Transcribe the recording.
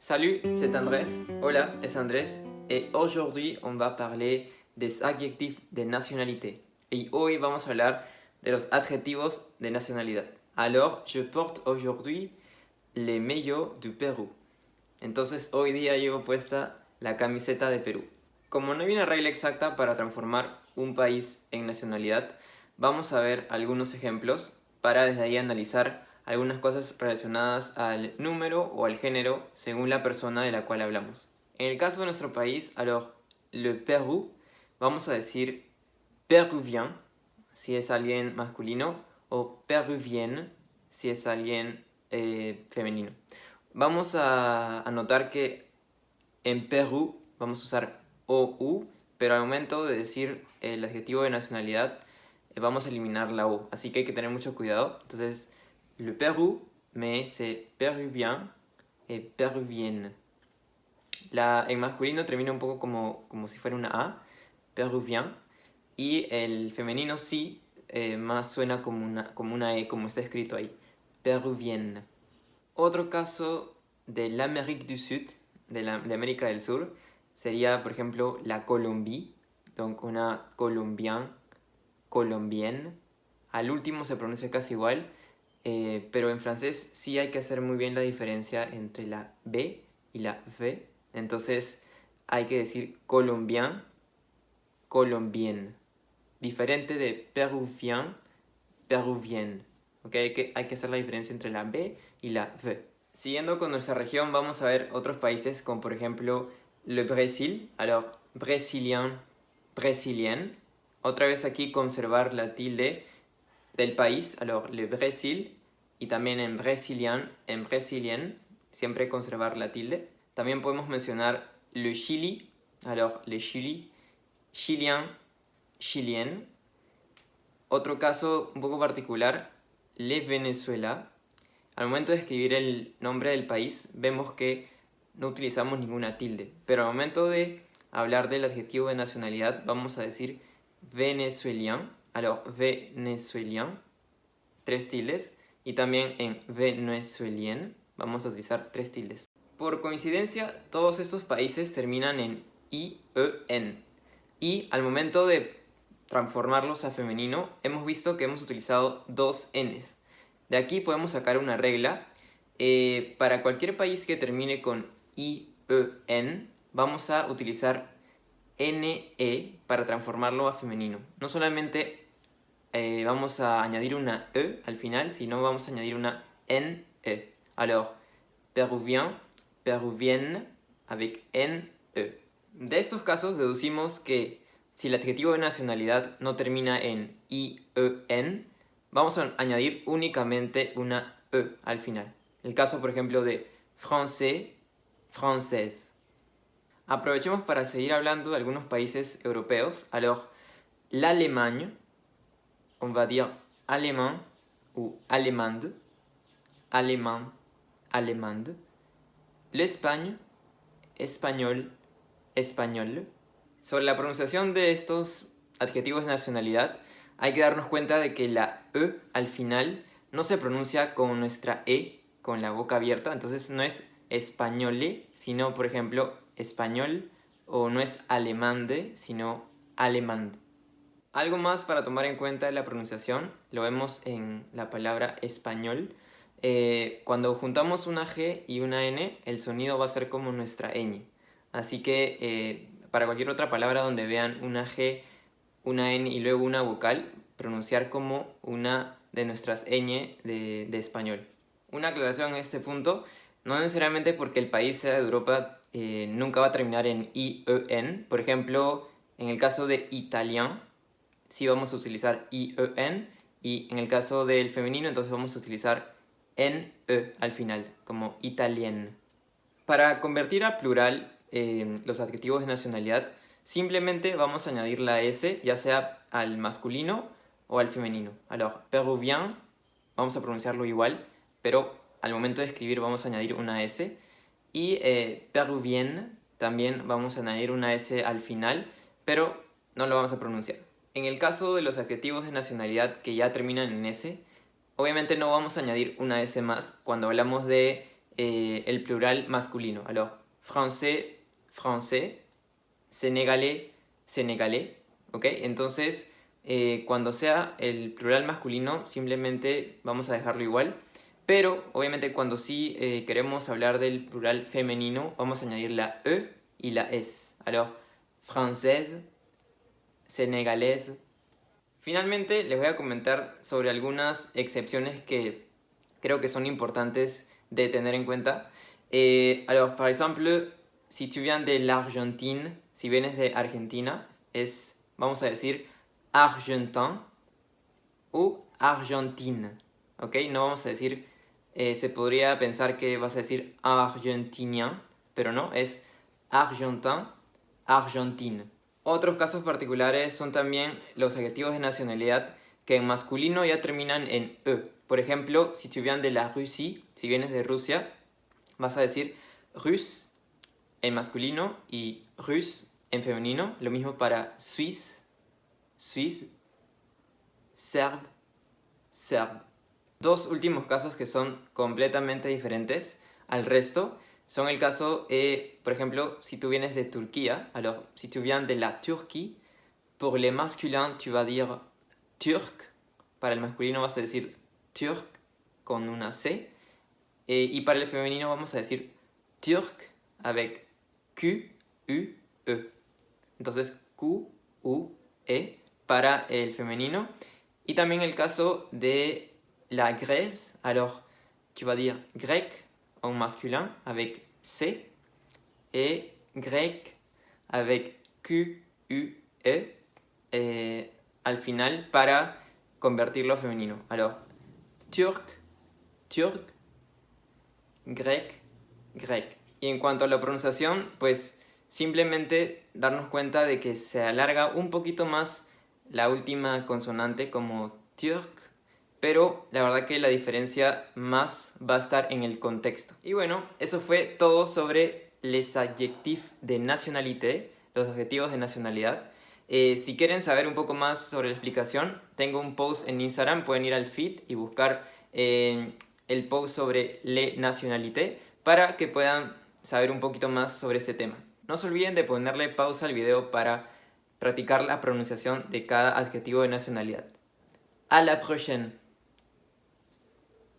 Salut, c'est Andrés. Hola, es Andrés. Et aujourd'hui, on va parler des adjectifs de nationalité. Y hoy vamos a hablar de los adjetivos de nacionalidad. Alors, je porte aujourd'hui le maillot du Perú. Entonces, hoy día llevo puesta la camiseta de Perú. Como no hay una regla exacta para transformar un país en nacionalidad, vamos a ver algunos ejemplos para desde ahí analizar algunas cosas relacionadas al número o al género según la persona de la cual hablamos. En el caso de nuestro país, alors, le Perú, vamos a decir péruvien si es alguien masculino o péruvienne si es alguien femenino. Vamos a notar que en Perú vamos a usar OU, pero al momento de decir el adjetivo de nacionalidad vamos a eliminar la O, así que hay que tener mucho cuidado. Entonces, le Perú, mais c'est péruvien et péruvienne. En masculino termina un poco como si fuera una A, péruvien, y el femenino sí, más suena como una E, como está escrito ahí, péruvienne. Otro caso de l'Amérique du Sud, de América del Sur, sería, por ejemplo, la Colombie, donc una colombienne, colombienne. Al último se pronuncia casi igual, pero en francés sí hay que hacer muy bien la diferencia entre la B y la V. Entonces hay que decir colombien, colombienne. Diferente de péruvien, péruvienne. ¿Okay? Hay que hacer la diferencia entre la B y la V. Siguiendo con nuestra región, vamos a ver otros países como por ejemplo le Brésil. Alors, brésilien, brésilienne. Otra vez aquí conservar la tilde del país. Alors, le Brésil. Y también en brésilien, en brésilienne, siempre conservar la tilde. También podemos mencionar le Chili. Alors, le Chili, chilien, chilienne. Otro caso un poco particular, le Venezuela. Al momento de escribir el nombre del país, vemos que no utilizamos ninguna tilde. Pero al momento de hablar del adjetivo de nacionalidad, vamos a decir venezuelien. Alors, venezuelien, 3 tildes. Y también en venezuelien vamos a utilizar 3 tildes. Por coincidencia, todos estos países terminan en IEN. Y al momento de transformarlos a femenino, hemos visto que hemos utilizado 2 Ns. De aquí podemos sacar una regla. Para cualquier país que termine con IEN, vamos a utilizar NE para transformarlo a femenino. No solamente vamos a añadir una E al final, sino vamos a añadir una NE. Alors, péruvien, péruvienne, avec NE. De estos casos deducimos que si el adjetivo de nacionalidad no termina en IEN, vamos a añadir únicamente una E al final. El caso, por ejemplo, de français, française. Aprovechemos para seguir hablando de algunos países europeos. Alors, l'Allemagne, on va dire allemand ou allemande, allemand, allemande. L'Espagne, español, español. Sobre la pronunciación de estos adjetivos de nacionalidad, hay que darnos cuenta de que la E al final no se pronuncia con nuestra E, con la boca abierta. Entonces no es españole, sino, por ejemplo, español, o no es alemande, sino alemande. Algo más para tomar en cuenta de la pronunciación, lo vemos en la palabra español. Cuando juntamos una G y una N, el sonido va a ser como nuestra ñ. Así que para cualquier otra palabra donde vean una G, una N y luego una vocal, pronunciar como una de nuestras ñ de español. Una aclaración en este punto, no necesariamente porque el país sea de Europa nunca va a terminar en IEN. Por ejemplo, en el caso de italien, sí vamos a utilizar IEN, y en el caso del femenino entonces vamos a utilizar NE al final, como italien. Para convertir a plural los adjetivos de nacionalidad, simplemente vamos a añadir la S, ya sea al masculino o al femenino. Alors, péruvien, vamos a pronunciarlo igual, pero al momento de escribir vamos a añadir una S. Y péruvienne, también vamos a añadir una S al final, pero no lo vamos a pronunciar. En el caso de los adjetivos de nacionalidad que ya terminan en S, obviamente no vamos a añadir una S más cuando hablamos de el plural masculino. Alors, français, français, sénégalais, sénégalais, ¿ok? Entonces, cuando sea el plural masculino, simplemente vamos a dejarlo igual. Pero, obviamente, cuando sí queremos hablar del plural femenino, vamos a añadir la E y la S. Alors, française, sénégalaise. Finalmente, les voy a comentar sobre algunas excepciones que creo que son importantes de tener en cuenta. Alors, par exemple, si tu viens de l'Argentine, si vienes de Argentina, vamos a decir argentin o argentine, ¿ok? No vamos a decir, se podría pensar que vas a decir argentinien, pero no, es argentin, argentine. Otros casos particulares son también los adjetivos de nacionalidad que en masculino ya terminan en E. Por ejemplo, si tu viens de la Russie, si vienes de Rusia, vas a decir russe en masculino y russe en femenino. Lo mismo para Suisse, suisse, serbe, serbe. Dos últimos casos que son completamente diferentes al resto son el caso, por ejemplo, si tú vienes de Turquía, alors si tu viens de la Turquie, pour les masculins tu vas dire turc, para el masculino vas a decir turc con una C, y para el femenino vamos a decir turc avec Q, U, E. Entonces Q, U, E para el femenino. Y también el caso de la Grèce, alors tu vas dire grec en masculin avec C et grec avec Q, U, E al final para convertirlo a femenino. Alors, turc, turc, grec, grec. Y en cuanto a la pronunciación, pues simplemente darnos cuenta de que se alarga un poquito más la última consonante como turc, pero la verdad que la diferencia más va a estar en el contexto. Y bueno, eso fue todo sobre les adjectifs de nationalité, los adjetivos de nacionalidad. Si quieren saber un poco más sobre la explicación, tengo un post en Instagram, pueden ir al feed y buscar el post sobre les nationalités para que puedan saber un poquito más sobre este tema. No se olviden de ponerle pausa al video para practicar la pronunciación de cada adjetivo de nacionalidad. À la prochaine!